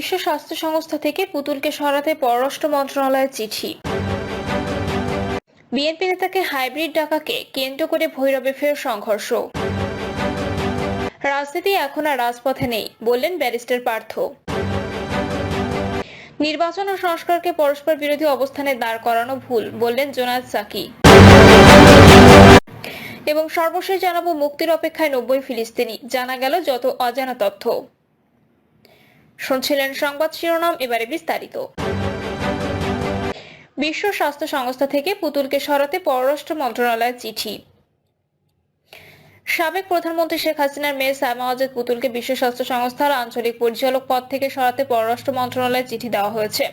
বিশ্ব স্বাস্থ্য সংস্থা থেকে পুতুলকে সরাতে পররাষ্ট্র মন্ত্রণালয়ের চিঠি। বিএনপি নেতাকে হাইব্রিড ডাকাকে কেন্দ্র করে ভৈরবে ফের সংঘর্ষ। রাজনীতি এখন আর রাজপথে নেই, বললেন ব্যারিস্টার পার্থ। নির্বাচন ও সংস্কারকে পরস্পর বিরোধী অবস্থানে দাঁড় করানো ভুল, বললেন জোনায়েদ সাকি। এবং সর্বশেষ জানাবো, মুক্তির অপেক্ষায় 90 ফিলিস্তিনি, জানা গেল যত অজানা তথ্য। শুনছিলেন সংবাদ শিরোনাম, এবারে বিস্তারিত। বিশ্ব স্বাস্থ্য সংস্থা থেকে পুতুলকে সরাতে পররাষ্ট্র মন্ত্রণালয়ের চিঠি। সাবেক প্রধানমন্ত্রী শেখ হাসিনার মেয়ে সায়মা ওয়াজেদ পুতুলকে বিশ্ব স্বাস্থ্য সংস্থার আঞ্চলিক পরিচালক পদ থেকে সরাতে পররাষ্ট্র মন্ত্রণালয়ে চিঠি দেওয়া হয়েছে।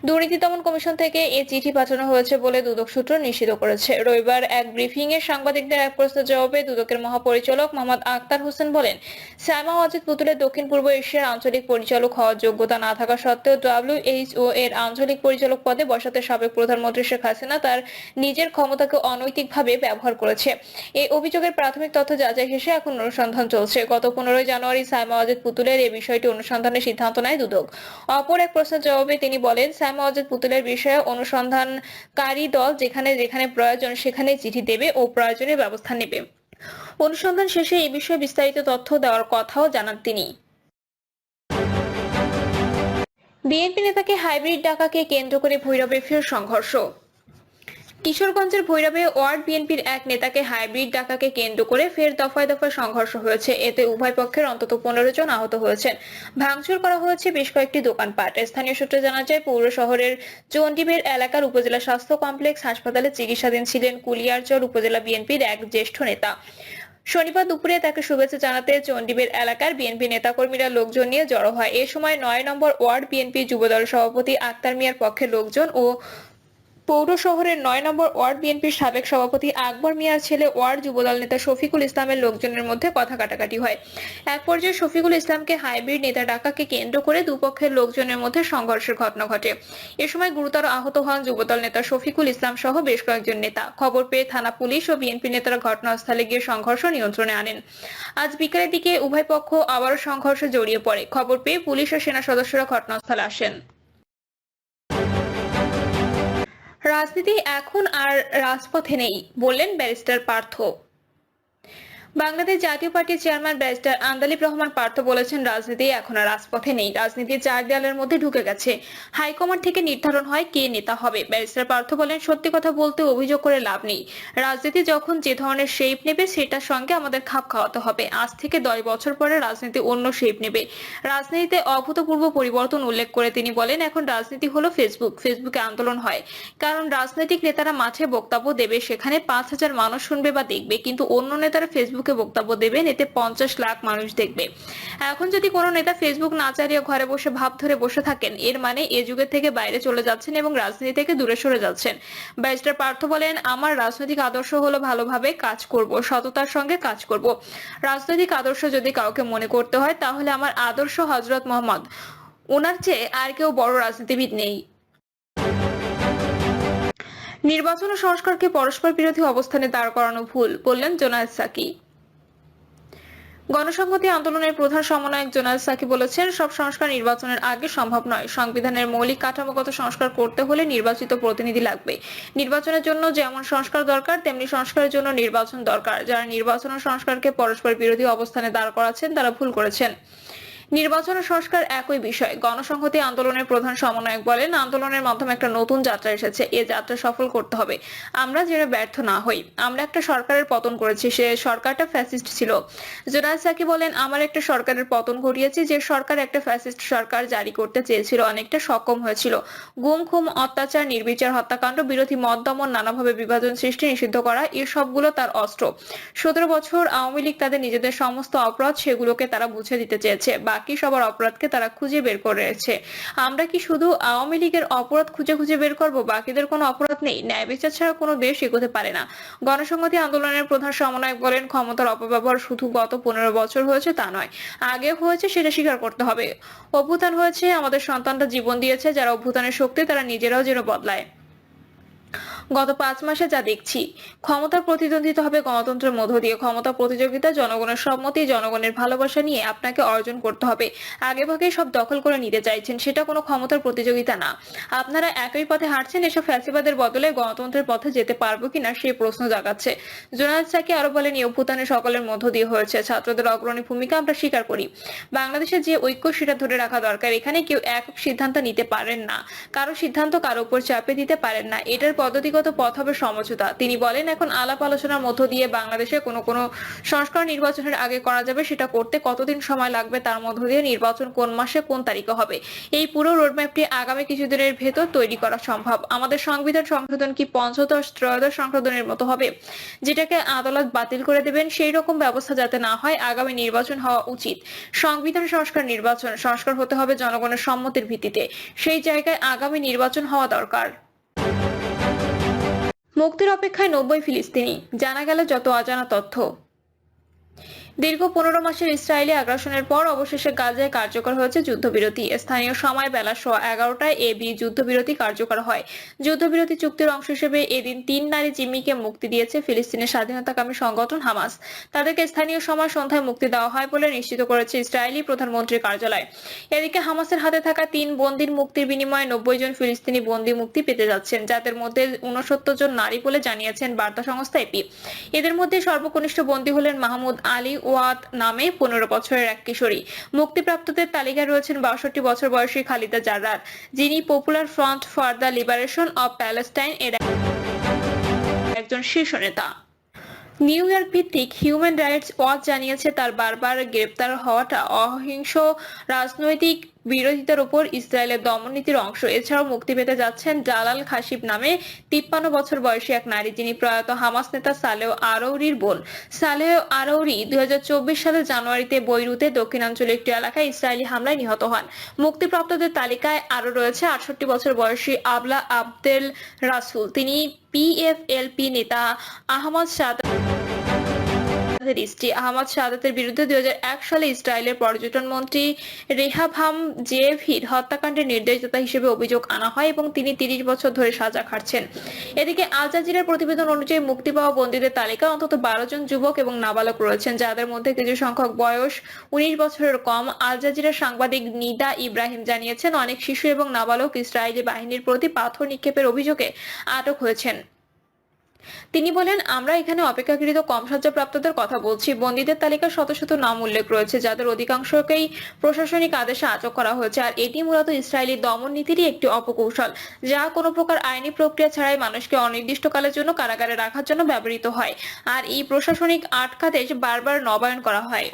দুর্নীতি দমন কমিশন থেকে এই চিঠি পাঠানো হয়েছে বলে দুদক সূত্র নিশ্চিত করেছে। রবিবার এক ব্রিফিং এ সাংবাদিকদের এক প্রশ্নের জবাবে দুদকের মহাপরিচালক মোহাম্মদ আক্তার হোসেন বলেন, সায়মা ওয়াজেদ পুতুলের দক্ষিণ পূর্ব এশিয়ার আঞ্চলিক পরিচালক হওয়ার যোগ্যতা না থাকা সত্ত্বেও WHO এর আঞ্চলিক পরিচালক পদে বসাতে সাবেক প্রধানমন্ত্রী শেখ হাসিনা তার নিজের ক্ষমতাকে অনৈতিকভাবে ব্যবহার করেছে। এই অভিযোগের প্রাথমিক তথ্য যাচাই শেষে এখন অনুসন্ধান চলছে। গত 15 জানুয়ারি সায়মা ওয়াজেদ পুতুলের এই বিষয়টি অনুসন্ধানের সিদ্ধান্ত নেয় দুদক। অপর এক প্রশ্নের জবাবে তিনি বলেন, সায়মা ওয়াজেদ পুতুলের বিষয়ে অনুসন্ধানকারী দল যেখানে যেখানে প্রয়োজন সেখানে চিঠি দেবে ও প্রয়োজনীয় ব্যবস্থা নেবে। অনুসন্ধান শেষে এই বিষয়ে বিস্তারিত তথ্য দেওয়ার কথাও জানান তিনি। বিএনপি নেতাকে হাইব্রিড ডাকাকে কেন্দ্র করে ভৈরবে ফের সংঘর্ষ। কিশোরগঞ্জের ভৈরবে ওয়ার্ড বিএনপির এক নেতাকে হাইব্রিড ডাকাকে কেন্দ্র করে ফের দফায় দফায় সংঘর্ষ হয়েছে। এতে উভয় পক্ষের অন্তত 15 জন আহত হয়েছেন। ভাঙচুর করা হয়েছে বেশ কয়েকটি দোকানপাট। স্থানীয় সূত্রে জানা যায়, পৌর শহরের চন্ডিবের এলাকার উপজেলা স্বাস্থ্য কমপ্লেক্স হাসপাতালে চিকিৎসাধীন ছিলেন কুলিয়ারচর উপজেলা বিএনপির এক জ্যেষ্ঠ নেতা। শনিবার দুপুরে তাকে শুভেচ্ছা জানাতে চন্ডিবের এলাকার বিএনপি নেতাকর্মীরা লোকজন নিয়ে জড়ো হয়। এ সময় 9 নম্বর ওয়ার্ড বিএনপি যুবদল সভাপতি আক্তার মিয়ার পক্ষের লোকজন ও পৌর শহরের 9 নম্বর ওয়ার্ড বিএনপির সাবেক সভাপতি আকবর মিয়ার ছেলে ওয়ার্ড যুবদল নেতা শফিকুল ইসলামের লোকজনের মধ্যে কথা কাটাকাটি হয়। এক পর্যায়ে শফিকুল ইসলামকে হাইব্রিড নেতা ডাকাকে কেন্দ্র করে দুপক্ষের লোকজনের মধ্যে সংঘর্ষের ঘটনা ঘটে। এ সময় গুরুতর আহত হন যুবদল নেতা শফিকুল ইসলাম সহ বেশ কয়েকজন নেতা। খবর পেয়ে থানা পুলিশ ও বিএনপি নেতারা ঘটনাস্থলে গিয়ে সংঘর্ষ নিয়ন্ত্রণে আনেন। আজ বিকেলের দিকে উভয় পক্ষ আবারও সংঘর্ষে জড়িয়ে পড়ে। খবর পেয়ে পুলিশ ও সেনা সদস্যরা ঘটনাস্থলে আসেন। রাজনীতি এখন আর রাজপথে নেই, বললেন ব্যারিস্টার পার্থ। বাংলাদেশ জাতীয় পার্টির চেয়ারম্যান ব্যারিস্টার আন্দালিব রহমান পার্থ বলেছেন, রাজনীতি এখন আর রাজপথে নেই, রাজনীতি 4 দেয়ালের মধ্যে ঢুকে গেছে। হাইকমান্ড থেকে নির্ধারণ হয় কে নেতা হবে। ব্যারিস্টার পার্থ বলেন, সত্যি কথা বলতে অভিযোগ করে লাভ নেই। রাজনীতি যখন যে ধরনের শেপ নেবে সেটার সঙ্গে আমাদের খাপ খাওয়াতে হবে। আজ থেকে 10 বছর পরে রাজনীতি অন্য শেপ নেবে। রাজনীতিতে অভূতপূর্ব পরিবর্তন উল্লেখ করে তিনি বলেন, এখন রাজনীতি হলো ফেসবুকে আন্দোলন হয়। কারণ রাজনৈতিক নেতারা মাঠে বক্তব্য দেবে, সেখানে 5,000 মানুষ শুনবে বা দেখবে, কিন্তু অন্য নেতারা ফেসবুকে বক্তব্য দেবেন, এতে 50 লাখ মানুষ দেখবে। এখন যদি কোনো নেতা ফেসবুক না চালিয়ে ঘরে বসে ভাব ধরে বসে থাকেন, এর মানে এ যুগের থেকে বাইরে চলে যাচ্ছেন এবং রাজনীতি থেকে দূরে সরে যাচ্ছেন। ব্যারিস্টার পার্থ বলেন, আমার রাজনৈতিক আদর্শ হলো ভালোভাবে কাজ করব, সততার সঙ্গে কাজ করব। রাজনৈতিক আদর্শ যদি কাউকে মনে করতে হয়, তাহলে আমার আদর্শ হযরত মুহাম্মদ, ওনার চেয়ে আর কেউ বড় রাজনীতিবিদ নেই। নির্বাচন ও সংস্কারকে পরস্পর বিরোধী অবস্থানে দাঁড় করানো ভুল, বললেন জোনায়েদ সাকি। গণসংহতি আন্দোলনের প্রধান সমন্বয়ক জোনায়েদ সাকি বলেছেন, সব সংস্কার নির্বাচনের আগে সম্ভব নয়। সংবিধানের মৌলিক কাঠামোগত সংস্কার করতে হলে নির্বাচিত প্রতিনিধি লাগবে। নির্বাচনের জন্য যেমন সংস্কার দরকার, তেমনি সংস্কারের জন্য নির্বাচন দরকার। যারা নির্বাচন ও সংস্কারকে পরস্পর বিরোধী অবস্থানে দাঁড় করাচ্ছেন তারা ভুল করেছেন। নির্বাচন ও সংস্কার একই বিষয়। গণসংহতি আন্দোলনের প্রধান সমন্বয়ক বলেন, আন্দোলনের মাধ্যমে একটা নতুন যাত্রা এসেছে, এই যাত্রা সফল করতে হবে। আমরা যেন ব্যর্থ না হই। আমরা একটা সরকারের পতন করেছি, সে সরকারটা ফ্যাসিস্ট ছিল। জোনায়েদ সাকি বলেন, আমার একটা সরকারের পতন ঘটিয়েছি, যে সরকার একটা ফ্যাসিস্ট সরকার জারি করতে চেয়েছিল, অনেকটা সক্ষম হয়েছিল। গুম খুম, অত্যাচার, নির্বিচার হত্যাকাণ্ড, বিরোধী মত দমন, নানাভাবে বিভাজন সৃষ্টি, নিষিদ্ধ করা, এই সবগুলো তার অস্ত্র। 17 বছর আওয়ামী লীগ তাদের নিজেদের সমস্ত অপরাধ সেগুলোকে তারা বুঝে দিতে চেয়েছে, বাকি সবার অপরাধকে তারা খুঁজে বের করেছে। আমরা কি শুধু আওয়ামী লীগের অপরাধ খুঁজে খুঁজে বের করব? বাকিদের কোনো অপরাধ নেই? ন্যায় বিচার ছাড়া কোনো দেশ এগোতে পারে না। গণসংহতি আন্দোলনের প্রধান সমন্বয়ক বলেন, ক্ষমতার অপব্যবহার শুধু গত 15 বছর হয়েছে তা নয়, আগে হয়েছে, সেটা স্বীকার করতে হবে। অভ্যুত্থান হয়েছে, আমাদের সন্তানরা জীবন দিয়েছে, যারা অভ্যুত্থানের শক্তি তারা নিজেরাও যেন বদলায়। গত 5 মাসে যা দেখছি, ক্ষমতার প্রতিদ্বন্দ্বিতা হবে গণতন্ত্রের মধ্য দিয়ে। ক্ষমতা প্রতিযোগিতা জনগণের সম্মতি, জনগণের ভালোবাসা নিয়ে আপনাকে অর্জন করতে হবে। আগেভাগে সব দখল করে নিতে চাইছেন, সেটা কোনো ক্ষমতার প্রতিযোগিতা না। আপনারা একই পথে হাঁটছেন, এসব ফ্যাসিবাদের বদলে গণতন্ত্রের পথে যেতে পারবো কিনা সেই প্রশ্ন জাগাচ্ছে। জোনায়েদ সাকি আরো বলেন, এই অভ্যুত্থানে সকলের মধ্য দিয়ে হয়েছে। ছাত্রদের অগ্রণী ভূমিকা আমরা স্বীকার করি। বাংলাদেশে যে ঐক্য সেটা ধরে রাখা দরকার। এখানে কেউ একক সিদ্ধান্ত নিতে পারেন না, কারো সিদ্ধান্ত কারো উপর চাপে দিতে পারেন না। এটার পদ্ধতিগত পথ হবে সমঝোতা। তিনি বলেন, এখন আলাপ আলোচনার মধ্য দিয়ে বাংলাদেশে কোনো সংস্কার নির্বাচনের আগে করা যাবে। সেটা করতে কতদিন সময় লাগবে, তার মধ্য দিয়ে নির্বাচন কোন মাসে কোন তারিখে হবে, এই পুরো রোডম্যাপটি আগামী কিছুদিনের ভেতর তৈরি করা সম্ভব। আমাদের সংবিধান সংশোধন কি পঞ্চদশ ত্রয়োদশ সংশোধনের মতো হবে, যেটাকে আদালত বাতিল করে দেবেন? সেই রকম ব্যবস্থা যাতে না হয়, আগামী নির্বাচন হওয়া উচিত সংবিধান সংস্কার। নির্বাচন সংস্কার হতে হবে জনগণের সম্মতির ভিত্তিতে। সেই জায়গায় আগামী নির্বাচন হওয়া দরকার। মুক্তির অপেক্ষায় 90 ফিলিস্তিনি, জানা গেল যত অজানা তথ্য। দীর্ঘ 15 মাসের ইসরায়েলি আগ্রাসনের পর অবশেষে গাজায় কার্যকর হয়েছে যুদ্ধবিরতি। স্থানীয় সময় বেলা 11:15টায় যুদ্ধবিরতি কার্যকর হয়। যুদ্ধবিরতি চুক্তির অংশ হিসেবে এদিন 3 নারী জিম্মিকে মুক্তি দিয়েছে ফিলিস্তিনের স্বাধীনতাকামী সংগঠন হামাস। তাদেরকে স্থানীয় সময় সন্ধ্যায় মুক্তি দেওয়া হয় বলে নিশ্চিত করেছে ইসরায়েলি প্রধানমন্ত্রীর কার্যালয়। এদিকে হামাসের হাতে থাকা 3 বন্দীর মুক্তির বিনিময়ে 90 জন ফিলিস্তিনি বন্দী মুক্তি পেতে যাচ্ছেন, যাদের মধ্যে 69 জন নারী বলে জানিয়েছেন বার্তা সংস্থা এপি। এদের মধ্যে সর্বকনিষ্ঠ বন্দী হলেন মাহমুদ আলী ওয়াত নামে 15 বছরের এক কিশোরী। মুক্তিপ্রাপ্তদের তালিকায় রয়েছেন 62 বছর বয়সী খালিদা জার্রার, যিনি popular front for the liberation of Palestine এর একজন শীর্ষ নেতা। নিউ ইয়র্ক ভিত্তিক হিউম্যান রাইটস ওয়াচ জানিয়েছে, তার বারবার গ্রেপ্তার হওয়াটা অহিংস রাজনৈতিক বিরোধিতার উপর ইসরায়েলের দমননীতির অংশ। এছাড়াও মুক্তি পেতে যাচ্ছেন জালাল খাশিব নামে 53 বছর বয়সী এক নারী, যিনি প্রয়াত হামাস নেতা সালেহ আরৌরির বোন। সালেহ আরৌরি 2024 সালের জানুয়ারিতে বৈরুতে দক্ষিণাঞ্চলের একটি এলাকায় ইসরায়েলি হামলায় নিহত হন। মুক্তিপ্রাপ্তদের তালিকায় আরো রয়েছে 68 বছর বয়সী আবলা আবদেল রাসুল, তিনি পিএফএলপি নেতা আহমদ আহমদ সাদাতের বিরুদ্ধে 2001 সালে ইসরায়েলের পর্যটন মন্ত্রী রেহাভাম জেভির হত্যাকাণ্ডের নির্দেশদাতা হিসেবে অভিযোগ আনা হয় এবং তিনি 30 বছর ধরে সাজা খাটছেন। এদিকে আল জাজিরার প্রতিবেদন অনুযায়ী মুক্তি পাওয়া বন্দীদের তালিকায় অন্তত 12 জন যুবক এবং নাবালক রয়েছেন, যাদের মধ্যে কিছু সংখ্যক বয়স 19 বছরের কম। আল জাজিরার সাংবাদিক নিদা ইব্রাহিম জানিয়েছেন, অনেক শিশু এবং নাবালক ইসরায়েলি বাহিনীর প্রতি পাথর নিক্ষেপের অভিযোগে আটক হয়েছেন। তিনি বলেন, আমরা এখানে অপেক্ষাকৃত কম সাজাপ্রাপ্তদের কথা বলছি। বন্দীদের তালিকায় শত শত নাম উল্লেখ রয়েছে, যাদের অধিকাংশকেই প্রশাসনিক আদেশে আটক করা হয়েছে। আর এটি মূলত ইসরায়েলি দমন নীতিরই একটি অপকৌশল, যা কোনো প্রকার আইনি প্রক্রিয়া ছাড়াই মানুষকে অনির্দিষ্টকালের জন্য কারাগারে রাখার জন্য ব্যবহৃত হয়। আর এই প্রশাসনিক আটকাদেশ বারবার নবায়ন করা হয়।